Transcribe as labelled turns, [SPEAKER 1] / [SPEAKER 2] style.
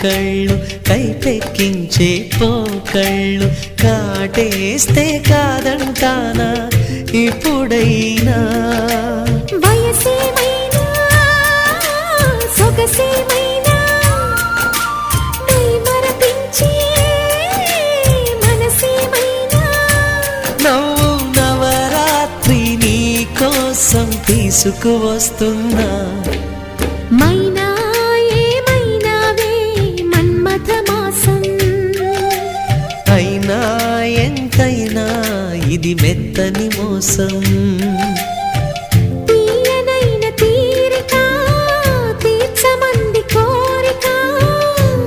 [SPEAKER 1] కళ్ళు కైపెక్కించే పోకళ్ళు కాటేస్తే కాదంటానా ఇప్పుడైనా
[SPEAKER 2] వయసేమైనా సొగసేమైనా మరపించే మనసేమైనా
[SPEAKER 1] నవ్వు నవరాత్రి నీ కోసం తీసుకువస్తున్నా
[SPEAKER 2] మైనా ఏమైనావే మన్మథ మాసం
[SPEAKER 1] అయినా ఎంతైనా ఇది మెత్తని మోసం